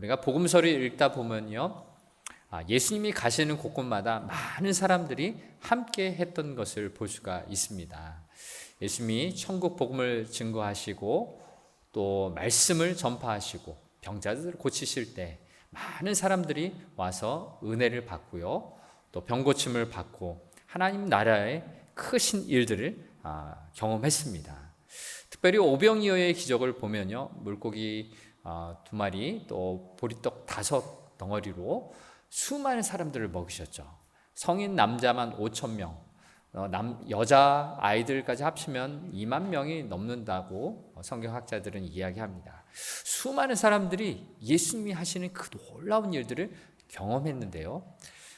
우리가 복음서를 읽다 보면요, 예수님이 가시는 곳곳마다 많은 사람들이 함께 했던 것을 볼 수가 있습니다. 예수님이 천국 복음을 증거하시고 또 말씀을 전파하시고 병자들을 고치실 때 많은 사람들이 와서 은혜를 받고요, 또 병고침을 받고 하나님 나라의 크신 일들을 경험했습니다. 특별히 오병이어의 기적을 보면요, 물고기 2마리 또 보리떡 5 덩어리로 수많은 사람들을 먹이셨죠. 성인 남자만 5,000명, 여자 아이들까지 합치면 2만 명이 넘는다고 성경학자들은 이야기합니다. 수많은 사람들이 예수님이 하시는 그 놀라운 일들을 경험했는데요,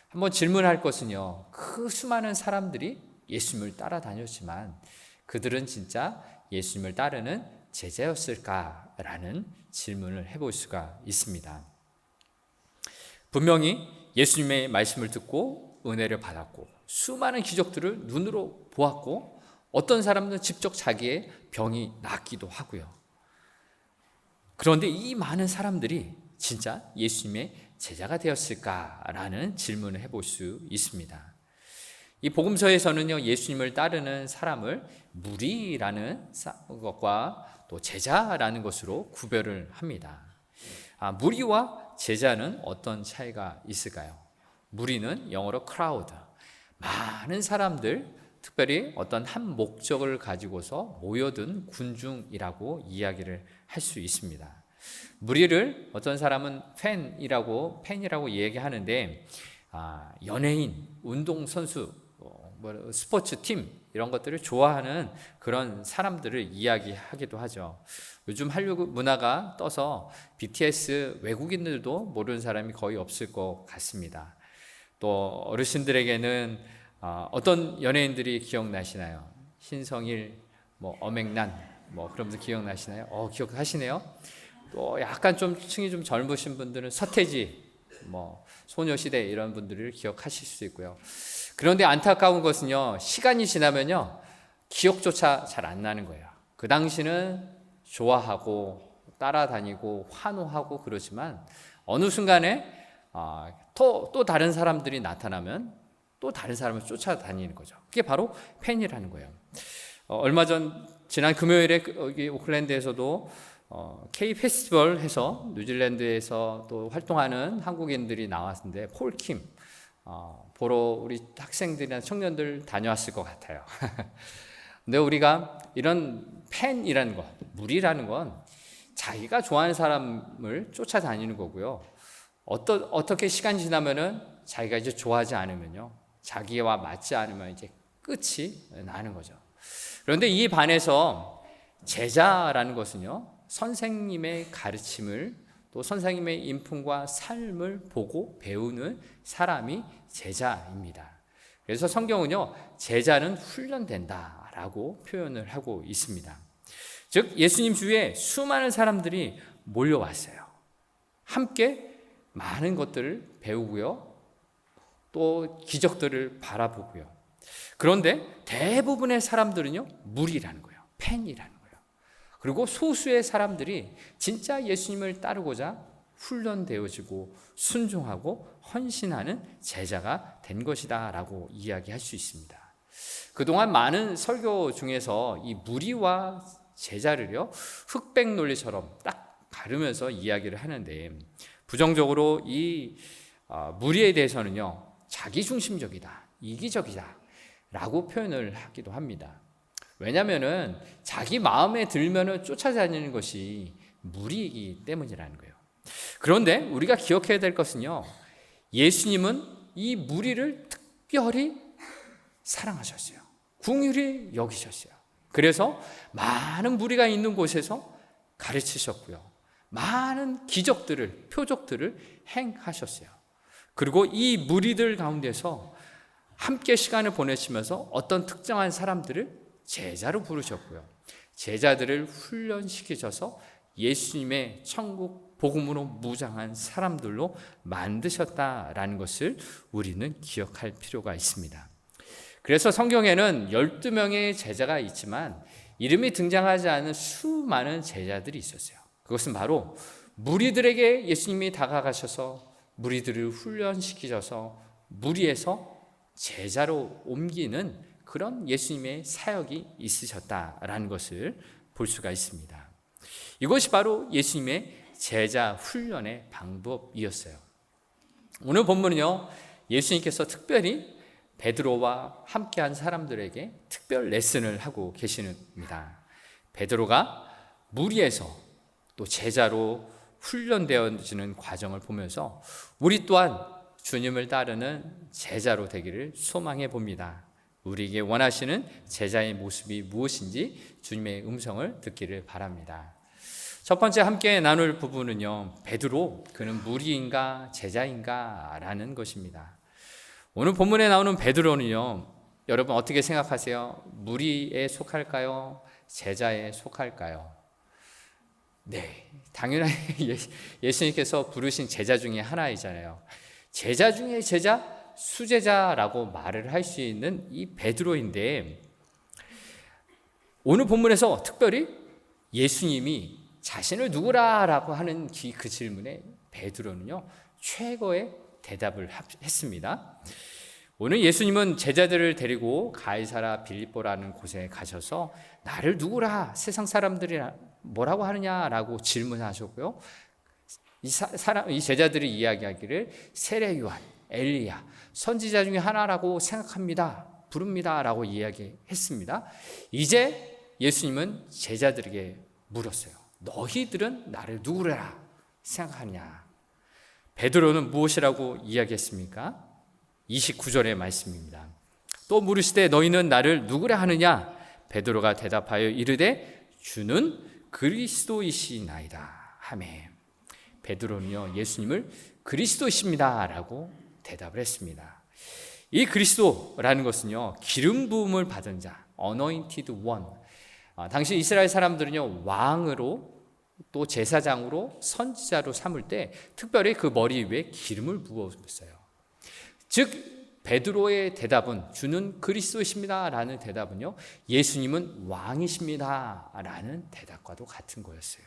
한번 질문할 것은요, 그 수많은 사람들이 예수님을 따라다녔지만 그들은 진짜 예수님을 따르는 제자였을까라는 질문을 해볼 수가 있습니다. 분명히 예수님의 말씀을 듣고 은혜를 받았고 수많은 기적들을 눈으로 보았고 어떤 사람들은 직접 자기의 병이 낫기도 하고요. 그런데 이 많은 사람들이 진짜 예수님의 제자가 되었을까라는 질문을 해볼 수 있습니다. 이 복음서에서는요, 예수님을 따르는 사람을 무리라는 것과 또 제자라는 것으로 구별을 합니다. 무리와 제자는 어떤 차이가 있을까요? 무리는 영어로 crowd, 많은 사람들, 특별히 어떤 한 목적을 가지고서 모여든 군중이라고 이야기를 할 수 있습니다. 무리를 어떤 사람은 팬이라고 이야기하는데, 연예인, 운동선수, 스포츠팀 이런 것들을 좋아하는 그런 사람들을 이야기하기도 하죠. 요즘 한류 문화가 떠서 BTS 외국인들도 모르는 사람이 거의 없을 것 같습니다. 또 어르신들에게는 어떤 연예인들이 기억나시나요? 신성일, 엄앵란, 그런 분들 기억나시나요? 기억하시네요. 또 약간 좀 층이 좀 젊으신 분들은 서태지, 소녀시대 이런 분들을 기억하실 수 있고요. 그런데 안타까운 것은요, 시간이 지나면요, 기억조차 잘 안 나는 거예요. 그 당시는 좋아하고 따라다니고 환호하고 그러지만 어느 순간에 또 다른 사람들이 나타나면 또 다른 사람을 쫓아다니는 거죠. 그게 바로 팬이라는 거예요. 얼마 전 지난 금요일에 여기 오클랜드에서도 K 페스티벌 해서 뉴질랜드에서 또 활동하는 한국인들이 나왔는데 폴킴 보러 우리 학생들이나 청년들 다녀왔을 것 같아요. 근데 우리가 이런 팬이라는 것, 무리라는 건 자기가 좋아하는 사람을 쫓아다니는 거고요. 어떻게 시간이 지나면은 자기가 이제 좋아하지 않으면요, 자기와 맞지 않으면 이제 끝이 나는 거죠. 그런데 이 반에서 제자라는 것은요, 선생님의 가르침을 또 선생님의 인품과 삶을 보고 배우는 사람이 제자입니다. 그래서 성경은요, 제자는 훈련된다라고 표현을 하고 있습니다. 즉 예수님 주위에 수많은 사람들이 몰려왔어요. 함께 많은 것들을 배우고요, 또 기적들을 바라보고요. 그런데 대부분의 사람들은요, 무리라는 거예요. 팬이라는 거예요. 그리고 소수의 사람들이 진짜 예수님을 따르고자 훈련되어지고 순종하고 헌신하는 제자가 된 것이다 라고 이야기할 수 있습니다. 그동안 많은 설교 중에서 이 무리와 제자를요, 흑백 논리처럼 딱 가르면서 이야기를 하는데, 부정적으로 이 무리에 대해서는요, 자기중심적이다, 이기적이다 라고 표현을 하기도 합니다. 왜냐하면 자기 마음에 들면 쫓아다니는 것이 무리이기 때문이라는 거예요. 그런데 우리가 기억해야 될 것은요, 예수님은 이 무리를 특별히 사랑하셨어요. 긍휼히 여기셨어요. 그래서 많은 무리가 있는 곳에서 가르치셨고요, 많은 기적들을, 표적들을 행하셨어요. 그리고 이 무리들 가운데서 함께 시간을 보내시면서 어떤 특정한 사람들을 제자로 부르셨고요, 제자들을 훈련시키셔서 예수님의 천국 복음으로 무장한 사람들로 만드셨다라는 것을 우리는 기억할 필요가 있습니다. 그래서 성경에는 12명의 제자가 있지만 이름이 등장하지 않은 수많은 제자들이 있었어요. 그것은 바로 무리들에게 예수님이 다가가셔서 무리들을 훈련시키셔서 무리에서 제자로 옮기는 그런 예수님의 사역이 있으셨다라는 것을 볼 수가 있습니다. 이것이 바로 예수님의 제자 훈련의 방법이었어요. 오늘 본문은요, 예수님께서 특별히 베드로와 함께한 사람들에게 특별 레슨을 하고 계십니다. 베드로가 무리에서 또 제자로 훈련되어지는 과정을 보면서 우리 또한 주님을 따르는 제자로 되기를 소망해 봅니다. 우리에게 원하시는 제자의 모습이 무엇인지 주님의 음성을 듣기를 바랍니다. 첫 번째 함께 나눌 부분은요, 베드로, 그는 무리인가 제자인가 라는 것입니다. 오늘 본문에 나오는 베드로는요, 여러분 어떻게 생각하세요? 무리에 속할까요? 제자에 속할까요? 네, 당연히 예수님께서 부르신 제자 중에 하나이잖아요. 제자 중에 제자, 수제자라고 말을 할 수 있는 이 베드로인데, 오늘 본문에서 특별히 예수님이 자신을 누구라라고 하는 그 질문에 베드로는요, 최고의 대답을 했습니다. 오늘 예수님은 제자들을 데리고 가이사라 빌립보라는 곳에 가셔서 나를 누구라 세상 사람들이 뭐라고 하느냐라고 질문하셨고요. 이 제자들이 이야기하기를 세례 요한, 엘리야, 선지자 중에 하나라고 생각합니다. 부릅니다라고 이야기했습니다. 이제 예수님은 제자들에게 물었어요. 너희들은 나를 누구라 생각하냐? 베드로는 무엇이라고 이야기했습니까? 29절의 말씀입니다. 또 물으시되 너희는 나를 누구라 하느냐? 베드로가 대답하여 이르되 주는 그리스도이시나이다 하며, 베드로는요, 예수님을 그리스도이십니다 라고 대답을 했습니다. 이 그리스도라는 것은요, 기름 부음을 받은 자, anointed one. 당시 이스라엘 사람들은요, 왕으로 또 제사장으로 선지자로 삼을 때 특별히 그 머리 위에 기름을 부었어요. 즉 베드로의 대답은 주는 그리스도이십니다 라는 대답은요, 예수님은 왕이십니다 라는 대답과도 같은 거였어요.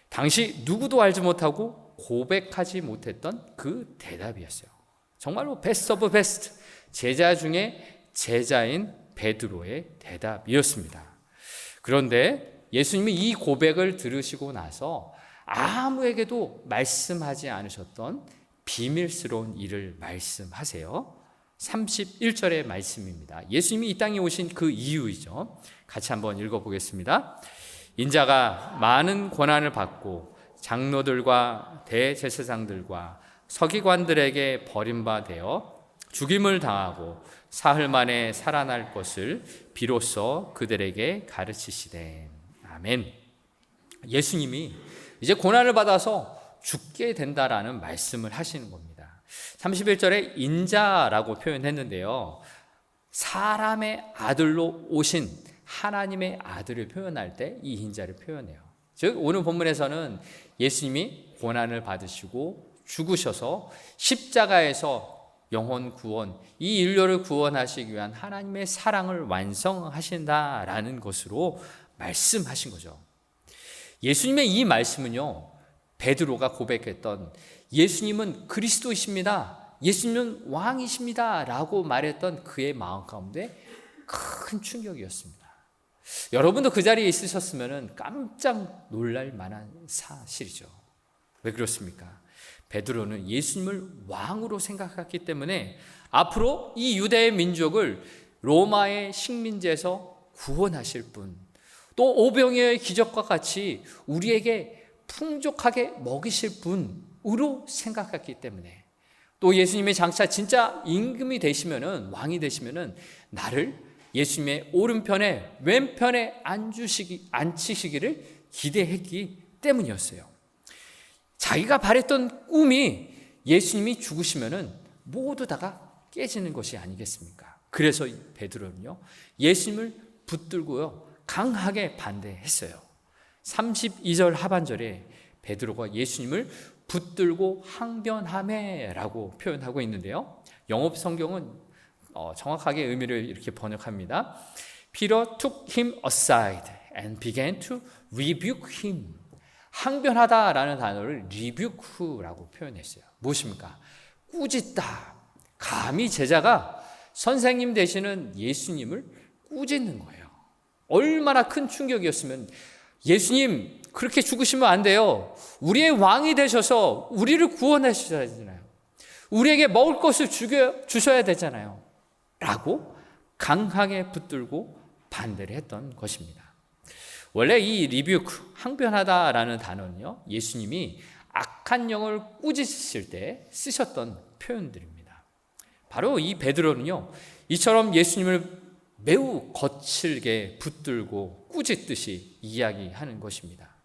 당시 누구도 알지 못하고 고백하지 못했던 그 대답이었어요. 정말로 베스트 오브 베스트, 제자 중에 제자인 베드로의 대답이었습니다. 그런데 예수님이 이 고백을 들으시고 나서 아무에게도 말씀하지 않으셨던 비밀스러운 일을 말씀하세요. 31절의 말씀입니다. 예수님이 이 땅에 오신 그 이유이죠. 같이 한번 읽어보겠습니다. 인자가 많은 고난을 받고 장로들과 대제사장들과 서기관들에게 버림받아 죽임을 당하고 사흘 만에 살아날 것을 비로소 그들에게 가르치시되. 아멘. 예수님이 이제 고난을 받아서 죽게 된다라는 말씀을 하시는 겁니다. 31절에 인자라고 표현했는데요, 사람의 아들로 오신 하나님의 아들을 표현할 때 이 인자를 표현해요. 즉 오늘 본문에서는 예수님이 고난을 받으시고 죽으셔서 십자가에서 영혼 구원, 이 인류를 구원하시기 위한 하나님의 사랑을 완성하신다라는 것으로 말씀하신 거죠. 예수님의 이 말씀은요, 베드로가 고백했던 예수님은 그리스도이십니다, 예수님은 왕이십니다 라고 말했던 그의 마음 가운데 큰 충격이었습니다. 여러분도 그 자리에 있으셨으면 깜짝 놀랄 만한 사실이죠. 왜 그렇습니까? 베드로는 예수님을 왕으로 생각했기 때문에 앞으로 이 유대의 민족을 로마의 식민지에서 구원하실 분, 또 오병이어의 기적과 같이 우리에게 풍족하게 먹이실 분으로 생각했기 때문에, 또 예수님이 장차 진짜 임금이 되시면은, 왕이 되시면은 나를 예수님의 오른편에 왼편에 앉히시기를 기대했기 때문이었어요. 자기가 바랬던 꿈이 예수님이 죽으시면은 모두 다가 깨지는 것이 아니겠습니까? 그래서 베드로는요, 예수님을 붙들고요 강하게 반대했어요. 32절 하반절에 베드로가 예수님을 붙들고 항변하매라고 표현하고 있는데요, 영업 성경은 정확하게 의미를 이렇게 번역합니다. Peter took him aside and began to rebuke him. 항변하다라는 단어를 리뷰크라고 표현했어요. 무엇입니까? 꾸짖다. 감히 제자가 선생님 되시는 예수님을 꾸짖는 거예요. 얼마나 큰 충격이었으면, 예수님 그렇게 죽으시면 안 돼요. 우리의 왕이 되셔서 우리를 구원해 주셔야 되잖아요. 우리에게 먹을 것을 주셔야 되잖아요. 라고 강하게 붙들고 반대를 했던 것입니다. 원래 이 리뷰크, 항변하다라는 단어는요, 예수님이 악한 영을 꾸짖으실 때 쓰셨던 표현들입니다. 바로 이 베드로는요, 이처럼 예수님을 매우 거칠게 붙들고 꾸짖듯이 이야기하는 것입니다.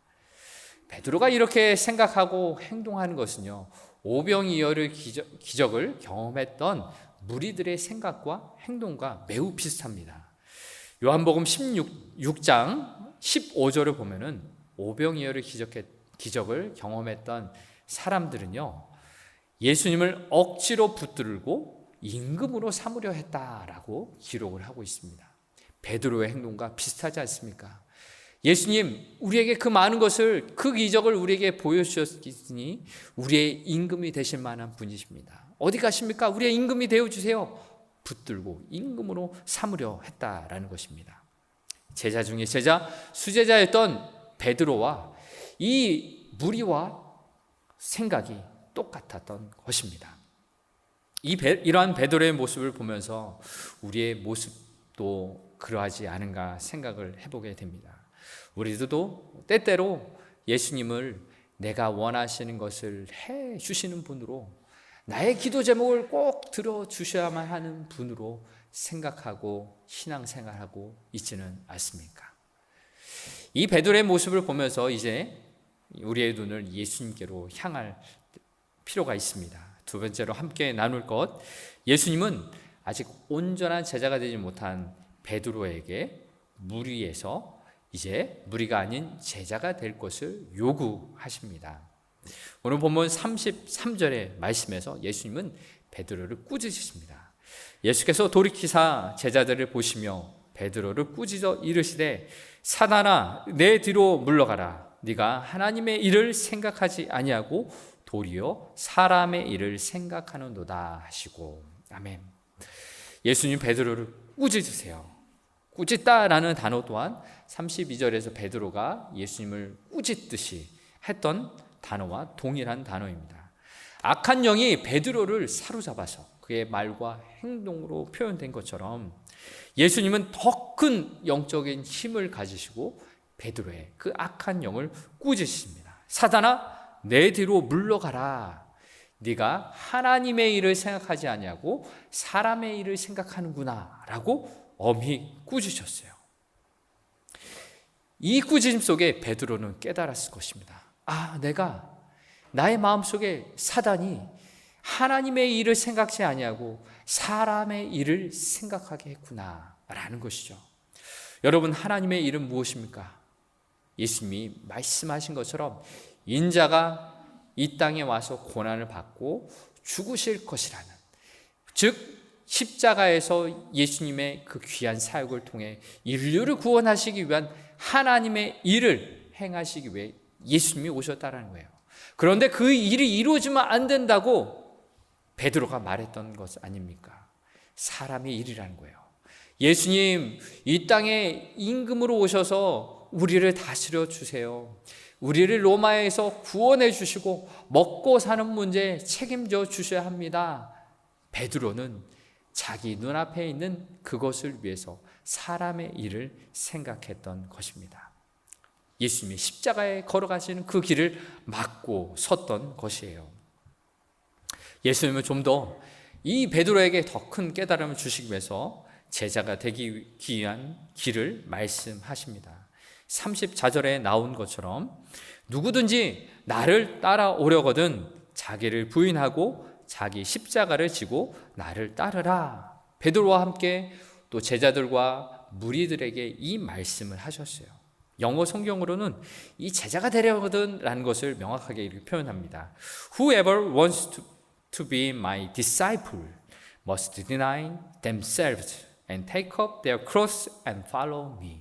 베드로가 이렇게 생각하고 행동하는 것은요, 오병이어의 기적을 경험했던 무리들의 생각과 행동과 매우 비슷합니다. 요한복음 16장 15절을 보면은 오병이어의 기적을 경험했던 사람들은요, 예수님을 억지로 붙들고 임금으로 삼으려 했다라고 기록을 하고 있습니다. 베드로의 행동과 비슷하지 않습니까? 예수님, 우리에게 그 많은 것을, 그 기적을 우리에게 보여주셨으니 우리의 임금이 되실 만한 분이십니다. 어디 가십니까? 우리의 임금이 되어주세요. 붙들고 임금으로 삼으려 했다라는 것입니다. 제자 중에 제자, 수제자였던 베드로와 이 무리와 생각이 똑같았던 것입니다. 이러한 베드로의 모습을 보면서 우리의 모습도 그러하지 않은가 생각을 해보게 됩니다. 우리도 때때로 예수님을 내가 원하시는 것을 해 주시는 분으로, 나의 기도 제목을 꼭 들어주셔야만 하는 분으로 생각하고 신앙생활하고 있지는 않습니까? 이 베드로의 모습을 보면서 이제 우리의 눈을 예수님께로 향할 필요가 있습니다. 두 번째로 함께 나눌 것, 예수님은 아직 온전한 제자가 되지 못한 베드로에게 무리에서 이제 무리가 아닌 제자가 될 것을 요구하십니다. 오늘 본문 33절의 말씀에서 예수님은 베드로를 꾸짖으십니다. 예수께서 돌이키사 제자들을 보시며 베드로를 꾸짖어 이르시되 사단아 내 뒤로 물러가라. 네가 하나님의 일을 생각하지 아니하고 도리어 사람의 일을 생각하는도다 하시고. 아멘. 예수님 베드로를 꾸짖으세요. 꾸짖다라는 단어 또한 32절에서 베드로가 예수님을 꾸짖듯이 했던 단어와 동일한 단어입니다. 악한 영이 베드로를 사로잡아서 그의 말과 행동으로 표현된 것처럼 예수님은 더 큰 영적인 힘을 가지시고 베드로의 그 악한 영을 꾸짖습니다. 사단아 내 뒤로 물러가라. 네가 하나님의 일을 생각하지 아니하고 사람의 일을 생각하는구나 라고 엄히 꾸짖으셨어요. 이 꾸짖음 속에 베드로는 깨달았을 것입니다. 내가 나의 마음속에 사단이 하나님의 일을 생각지 아니하고 사람의 일을 생각하게 했구나 라는 것이죠. 여러분, 하나님의 일은 무엇입니까? 예수님이 말씀하신 것처럼 인자가 이 땅에 와서 고난을 받고 죽으실 것이라는, 즉 십자가에서 예수님의 그 귀한 사역을 통해 인류를 구원하시기 위한 하나님의 일을 행하시기 위해 예수님이 오셨다는 거예요. 그런데 그 일이 이루어지면 안 된다고 베드로가 말했던 것 아닙니까? 사람의 일이라는 거예요. 예수님 이 땅에 임금으로 오셔서 우리를 다스려 주세요. 우리를 로마에서 구원해 주시고 먹고 사는 문제에 책임져 주셔야 합니다. 베드로는 자기 눈앞에 있는 그것을 위해서 사람의 일을 생각했던 것입니다. 예수님이 십자가에 걸어가시는 그 길을 막고 섰던 것이에요. 예수님은 좀 더 이 베드로에게 더 큰 깨달음을 주시기 위해서 제자가 되기 위한 길을 말씀하십니다. 34절에 나온 것처럼 누구든지 나를 따라오려거든 자기를 부인하고 자기 십자가를 지고 나를 따르라. 베드로와 함께 또 제자들과 무리들에게 이 말씀을 하셨어요. 영어 성경으로는 이 제자가 되려거든 라는 것을 명확하게 이렇게 표현합니다. Whoever wants to be my disciple must deny themselves and take up their cross and follow me.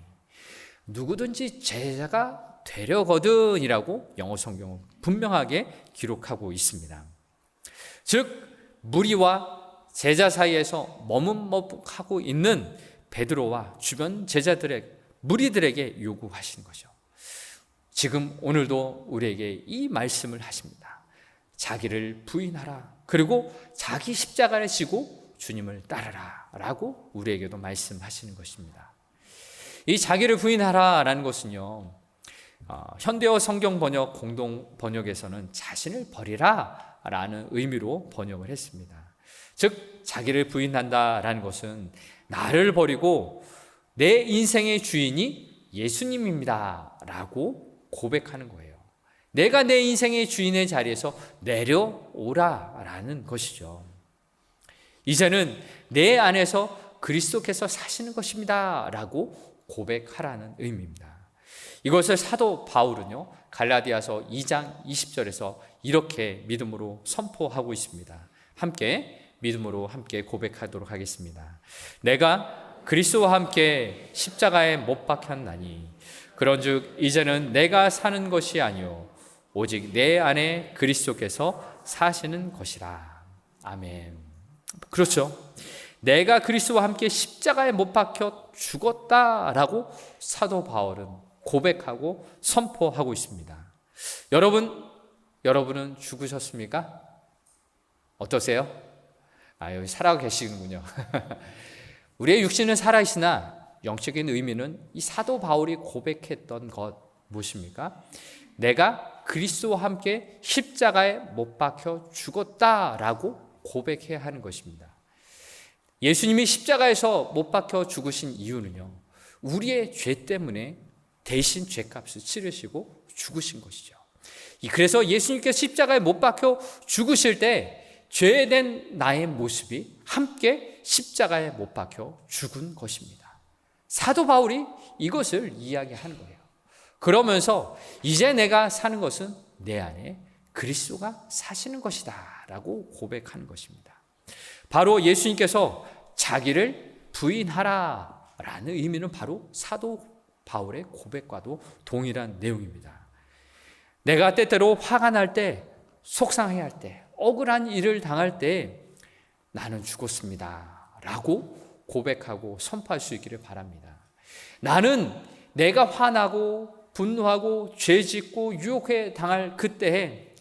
누구든지 제자가 되려거든이라고 영어 성경은 분명하게 기록하고 있습니다. 즉 무리와 제자 사이에서 머뭇머뭇하고 있는 베드로와 주변 무리들에게 요구하시는 거죠. 지금 오늘도 우리에게 이 말씀을 하십니다. 자기를 부인하라. 그리고 자기 십자가를 지고 주님을 따르라 라고 우리에게도 말씀하시는 것입니다. 이 자기를 부인하라 라는 것은요, 현대어 성경 번역 공동 번역에서는 자신을 버리라 라는 의미로 번역을 했습니다. 즉 자기를 부인한다 라는 것은 나를 버리고 내 인생의 주인이 예수님입니다 라고 고백하는 거예요. 내가 내 인생의 주인의 자리에서 내려오라 라는 것이죠. 이제는 내 안에서 그리스도께서 사시는 것입니다 라고 고백하라는 의미입니다. 이것을 사도 바울은요, 갈라디아서 2장 20절에서 이렇게 믿음으로 선포하고 있습니다. 함께 믿음으로 함께 고백하도록 하겠습니다. 내가 그리스도와 함께 십자가에 못 박혔나니 그런즉 이제는 내가 사는 것이 아니요 오직 내 안에 그리스도께서 사시는 것이라. 아멘. 그렇죠. 내가 그리스도와 함께 십자가에 못 박혀 죽었다라고 사도 바울은 고백하고 선포하고 있습니다. 여러분은 죽으셨습니까? 어떠세요? 여기 살아가 계시는군요. 우리의 육신은 살아있으나 영적인 의미는 이 사도 바울이 고백했던 것 무엇입니까? 내가 그리스도와 함께 십자가에 못 박혀 죽었다라고 고백해야 하는 것입니다. 예수님이 십자가에서 못 박혀 죽으신 이유는요, 우리의 죄 때문에 대신 죄값을 치르시고 죽으신 것이죠. 그래서 예수님께서 십자가에 못 박혀 죽으실 때 죄된 나의 모습이 함께 십자가에 못 박혀 죽은 것입니다. 사도 바울이 이것을 이야기하는 거예요. 그러면서 이제 내가 사는 것은 내 안에 그리스도가 사시는 것이다 라고 고백하는 것입니다. 바로 예수님께서 자기를 부인하라 라는 의미는 바로 사도 바울의 고백과도 동일한 내용입니다. 내가 때때로 화가 날 때, 속상해할 때, 억울한 일을 당할 때 나는 죽었습니다 라고 고백하고 선포할 수 있기를 바랍니다. 나는 내가 화나고 분노하고 죄짓고 유혹해 당할 그때에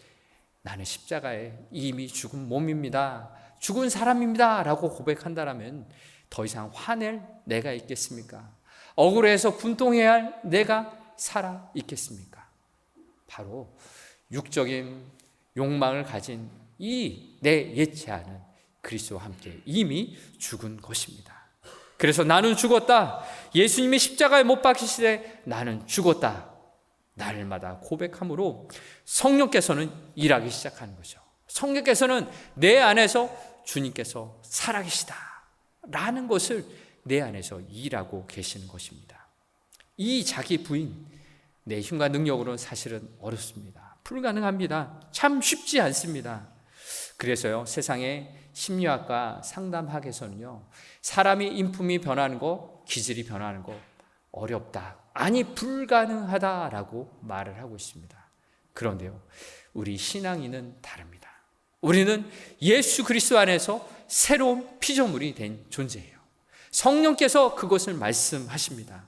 나는 십자가에 이미 죽은 몸입니다, 죽은 사람입니다 라고 고백한다면 더 이상 화낼 내가 있겠습니까? 억울해서 분통해야 할 내가 살아 있겠습니까? 바로 육적인 욕망을 가진 이 내 예체하는 그리스도와 함께 이미 죽은 것입니다. 그래서 나는 죽었다. 예수님이 십자가에 못 박히시되 나는 죽었다. 날마다 고백함으로 성령께서는 일하기 시작하는 거죠. 성령께서는 내 안에서 주님께서 살아계시다 라는 것을 내 안에서 일하고 계시는 것입니다. 이 자기 부인, 내 힘과 능력으로는 사실은 어렵습니다. 불가능합니다. 참 쉽지 않습니다. 그래서요, 세상의 심리학과 상담학에서는요, 사람이 인품이 변하는 거, 기질이 변하는 거 어렵다, 아니 불가능하다라고 말을 하고 있습니다. 그런데요, 우리 신앙인은 다릅니다. 우리는 예수 그리스도 안에서 새로운 피조물이 된 존재예요. 성령께서 그것을 말씀하십니다.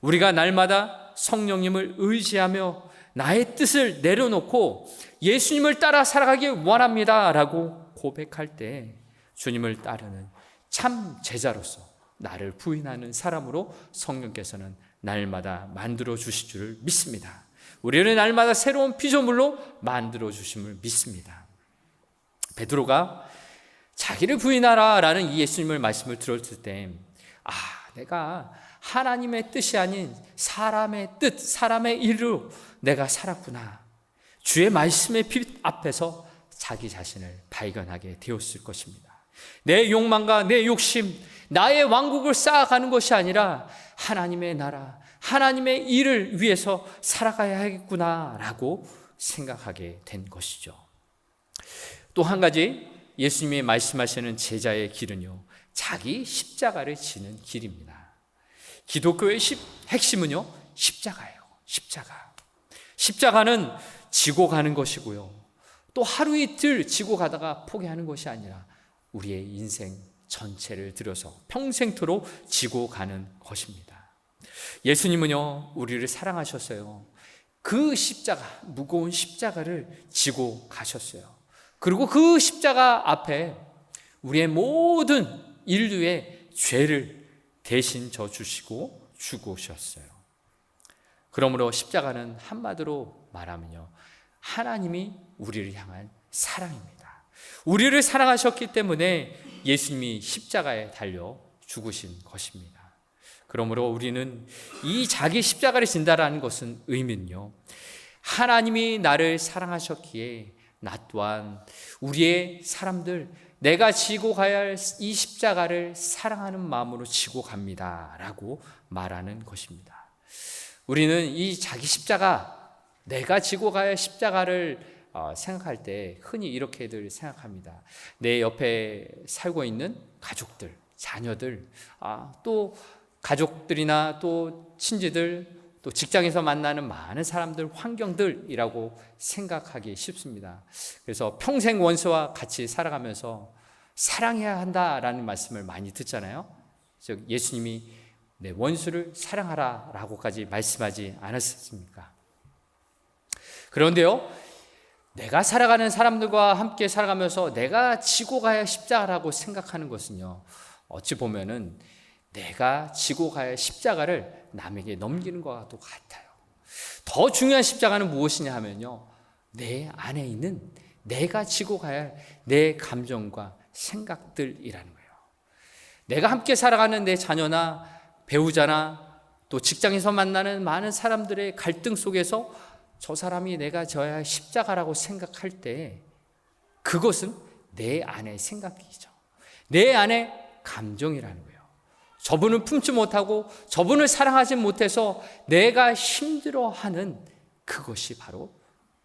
우리가 날마다 성령님을 의지하며 나의 뜻을 내려놓고 예수님을 따라 살아가기 원합니다 라고 고백할 때 주님을 따르는 참 제자로서 나를 부인하는 사람으로 성령께서는 날마다 만들어 주실 줄을 믿습니다. 우리는 날마다 새로운 피조물로 만들어 주심을 믿습니다. 베드로가 자기를 부인하라 라는 이 예수님의 말씀을 들었을 때, 내가 하나님의 뜻이 아닌 사람의 뜻, 사람의 일로 내가 살았구나, 주의 말씀의 빛 앞에서 자기 자신을 발견하게 되었을 것입니다. 내 욕망과 내 욕심, 나의 왕국을 쌓아가는 것이 아니라 하나님의 나라, 하나님의 일을 위해서 살아가야 하겠구나 라고 생각하게 된 것이죠. 또 한 가지 예수님이 말씀하시는 제자의 길은요, 자기 십자가를 지는 길입니다. 기독교의 핵심은요, 십자가예요. 십자가. 십자가는 지고 가는 것이고요. 또 하루 이틀 지고 가다가 포기하는 것이 아니라 우리의 인생 전체를 들여서 평생토록 지고 가는 것입니다. 예수님은요, 우리를 사랑하셨어요. 그 십자가, 무거운 십자가를 지고 가셨어요. 그리고 그 십자가 앞에 우리의 모든 인류의 죄를 대신 져주시고 죽으셨어요. 그러므로 십자가는 한마디로 말하면요, 하나님이 우리를 향한 사랑입니다. 우리를 사랑하셨기 때문에 예수님이 십자가에 달려 죽으신 것입니다. 그러므로 우리는 이 자기 십자가를 진다라는 것은 의미는요, 하나님이 나를 사랑하셨기에 나 또한 우리의 사람들, 내가 지고 가야 할 이 십자가를 사랑하는 마음으로 지고 갑니다 라고 말하는 것입니다. 우리는 이 자기 십자가, 내가 지고 가야 할 십자가를 생각할 때 흔히 이렇게들 생각합니다. 내 옆에 살고 있는 가족들, 자녀들, 또 가족들이나 또 친지들, 또 직장에서 만나는 많은 사람들, 환경들이라고 생각하기 쉽습니다. 그래서 평생 원수와 같이 살아가면서 사랑해야 한다라는 말씀을 많이 듣잖아요. 즉 예수님이 내 원수를 사랑하라 라고까지 말씀하지 않았습니까? 그런데요, 내가 살아가는 사람들과 함께 살아가면서 내가 지고 가야 할 십자가라고 생각하는 것은요, 어찌 보면은 내가 지고 가야 할 십자가를 남에게 넘기는 것과도 같아요. 더 중요한 십자가는 무엇이냐 하면요, 내 안에 있는 내가 지고 가야 할 내 감정과 생각들이라는 거예요. 내가 함께 살아가는 내 자녀나 배우자나 또 직장에서 만나는 많은 사람들의 갈등 속에서 저 사람이 내가 져야 할 십자가라고 생각할 때 그것은 내 안의 생각이죠. 내 안의 감정이라는 거예요. 저분을 품지 못하고 저분을 사랑하지 못해서 내가 힘들어하는 그것이 바로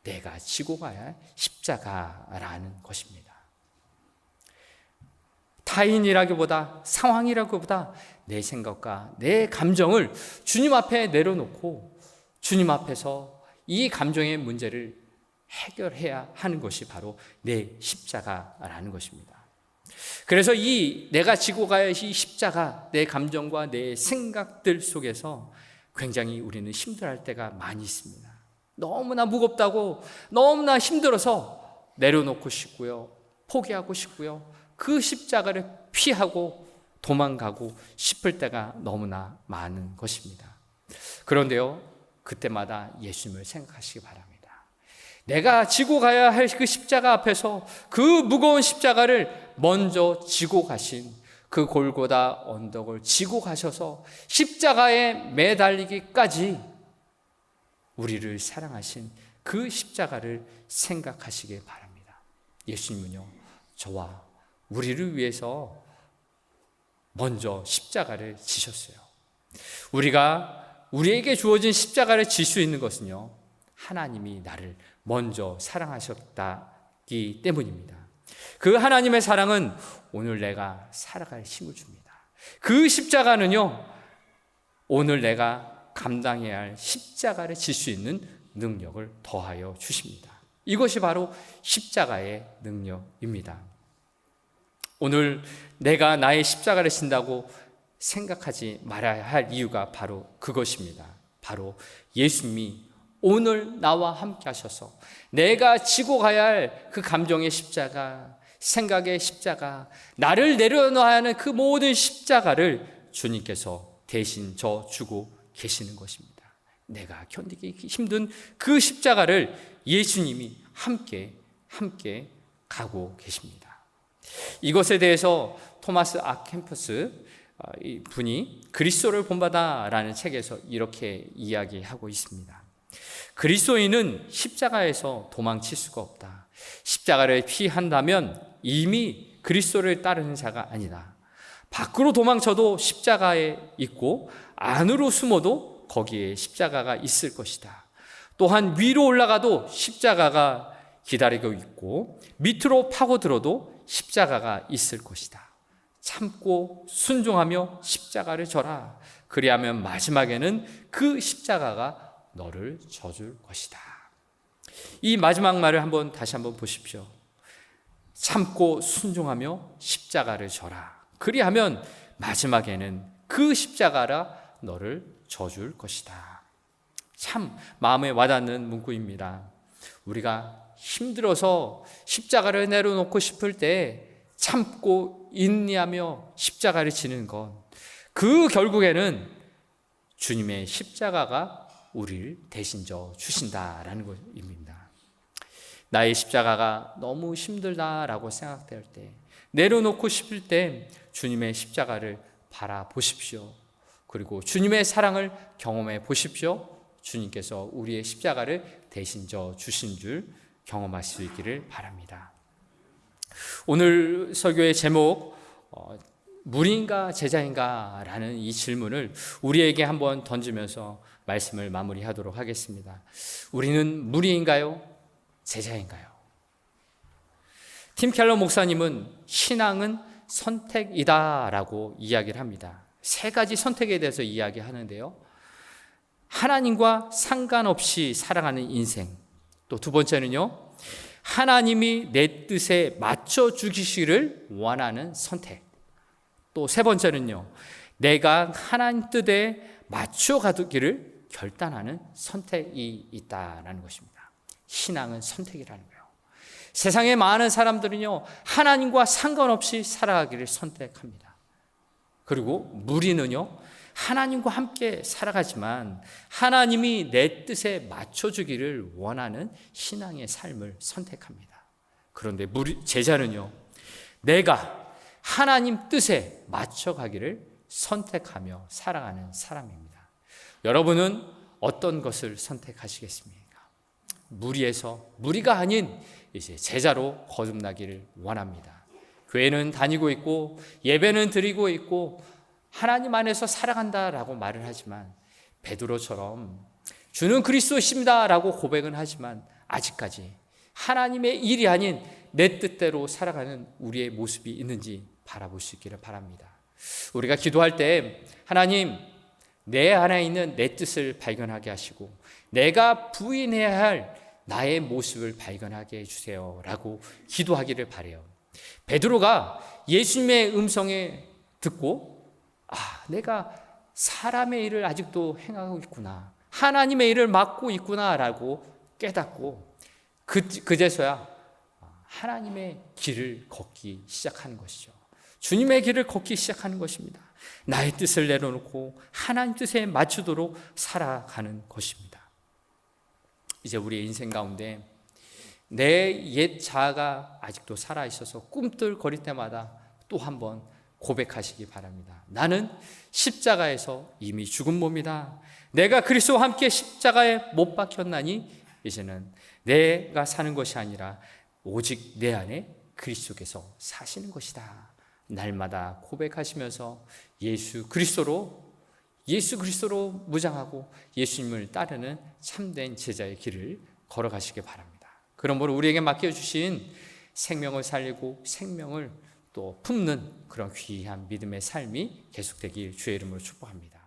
내가 지고 가야 할 십자가라는 것입니다. 타인이라기보다 상황이라기보다 내 생각과 내 감정을 주님 앞에 내려놓고 주님 앞에서 이 감정의 문제를 해결해야 하는 것이 바로 내 십자가라는 것입니다. 그래서 이 내가 지고 가야 할 이 십자가, 내 감정과 내 생각들 속에서 굉장히 우리는 힘들어할 때가 많이 있습니다. 너무나 무겁다고, 너무나 힘들어서 내려놓고 싶고요, 포기하고 싶고요, 그 십자가를 피하고 도망가고 싶을 때가 너무나 많은 것입니다. 그런데요, 그때마다 예수님을 생각하시기 바랍니다. 내가 지고 가야 할 그 십자가 앞에서 그 무거운 십자가를 먼저 지고 가신 그 골고다 언덕을 지고 가셔서 십자가에 매달리기까지 우리를 사랑하신 그 십자가를 생각하시기 바랍니다. 예수님은요, 저와 우리를 위해서 먼저 십자가를 지셨어요. 우리에게 주어진 십자가를 질 수 있는 것은요, 하나님이 나를 먼저 사랑하셨기 때문입니다. 그 하나님의 사랑은 오늘 내가 살아갈 힘을 줍니다. 그 십자가는요, 오늘 내가 감당해야 할 십자가를 질 수 있는 능력을 더하여 주십니다. 이것이 바로 십자가의 능력입니다. 오늘 내가 나의 십자가를 진다고 생각하지 말아야 할 이유가 바로 그것입니다. 바로 예수님이 오늘 나와 함께 하셔서 내가 지고 가야 할 그 감정의 십자가, 생각의 십자가, 나를 내려놔야 하는 그 모든 십자가를 주님께서 대신 져주고 계시는 것입니다. 내가 견디기 힘든 그 십자가를 예수님이 함께 가고 계십니다. 이것에 대해서 토마스 아켐퍼스 분이 그리스도를 본받아라는 책에서 이렇게 이야기하고 있습니다. 그리스도인은 십자가에서 도망칠 수가 없다. 십자가를 피한다면 이미 그리스도를 따르는 자가 아니다. 밖으로 도망쳐도 십자가에 있고 안으로 숨어도 거기에 십자가가 있을 것이다. 또한 위로 올라가도 십자가가 기다리고 있고 밑으로 파고들어도 십자가가 있을 것이다. 참고 순종하며 십자가를 져라. 그리하면 마지막에는 그 십자가가 너를 져줄 것이다. 이 마지막 말을 다시 한번 보십시오. 참고 순종하며 십자가를 져라. 그리하면 마지막에는 그 십자가라 너를 져줄 것이다. 참 마음에 와닿는 문구입니다. 우리가 힘들어서 십자가를 내려놓고 싶을 때 참고 인내하며 십자가를 지는 것, 그 결국에는 주님의 십자가가 우리를 대신져 주신다라는 것입니다. 나의 십자가가 너무 힘들다라고 생각될 때, 내려놓고 싶을 때 주님의 십자가를 바라보십시오. 그리고 주님의 사랑을 경험해 보십시오. 주님께서 우리의 십자가를 대신져 주신 줄 경험할 수 있기를 바랍니다. 오늘 설교의 제목, 무리인가 제자인가 라는 이 질문을 우리에게 한번 던지면서 말씀을 마무리하도록 하겠습니다. 우리는 무리인가요? 제자인가요? 팀 켈러 목사님은 신앙은 선택이다라고 이야기를 합니다. 세 가지 선택에 대해서 이야기하는데요. 하나님과 상관없이 살아가는 인생. 또 두 번째는요, 하나님이 내 뜻에 맞춰 주시기를 원하는 선택. 또 세 번째는요, 내가 하나님 뜻에 맞춰 가기를 결단하는 선택이 있다라는 것입니다. 신앙은 선택이라는 거예요. 세상의 많은 사람들은요, 하나님과 상관없이 살아가기를 선택합니다. 그리고 무리는요, 하나님과 함께 살아가지만 하나님이 내 뜻에 맞춰주기를 원하는 신앙의 삶을 선택합니다. 그런데 제자는요, 내가 하나님 뜻에 맞춰가기를 선택하며 살아가는 사람입니다. 여러분은 어떤 것을 선택하시겠습니까? 무리가 아닌 이제 제자로 거듭나기를 원합니다. 교회는 다니고 있고 예배는 드리고 있고 하나님 안에서 살아간다라고 말을 하지만, 베드로처럼 주는 그리스도이십니다라고 고백은 하지만 아직까지 하나님의 일이 아닌 내 뜻대로 살아가는 우리의 모습이 있는지 바라볼 수 있기를 바랍니다. 우리가 기도할 때 하나님, 내 안에 있는 내 뜻을 발견하게 하시고 내가 부인해야 할 나의 모습을 발견하게 해주세요 라고 기도하기를 바라요. 베드로가 예수님의 음성에 듣고 내가 사람의 일을 아직도 행하고 있구나, 하나님의 일을 맡고 있구나 라고 깨닫고 그제서야 하나님의 길을 걷기 시작하는 것이죠. 주님의 길을 걷기 시작하는 것입니다. 나의 뜻을 내려놓고 하나님 뜻에 맞추도록 살아가는 것입니다. 이제 우리의 인생 가운데 내 옛 자아가 아직도 살아있어서 꿈틀거릴 때마다 또 한번 고백하시기 바랍니다. 나는 십자가에서 이미 죽은 몸이다. 내가 그리스도와 함께 십자가에 못 박혔나니 이제는 내가 사는 것이 아니라 오직 내 안에 그리스도께서 사시는 것이다. 날마다 고백하시면서 예수 그리스도로 무장하고 예수님을 따르는 참된 제자의 길을 걸어가시기 바랍니다. 그러므로 우리에게 맡겨주신 생명을 살리고 생명을 또 품는 그런 귀한 믿음의 삶이 계속되길 주의 이름으로 축복합니다.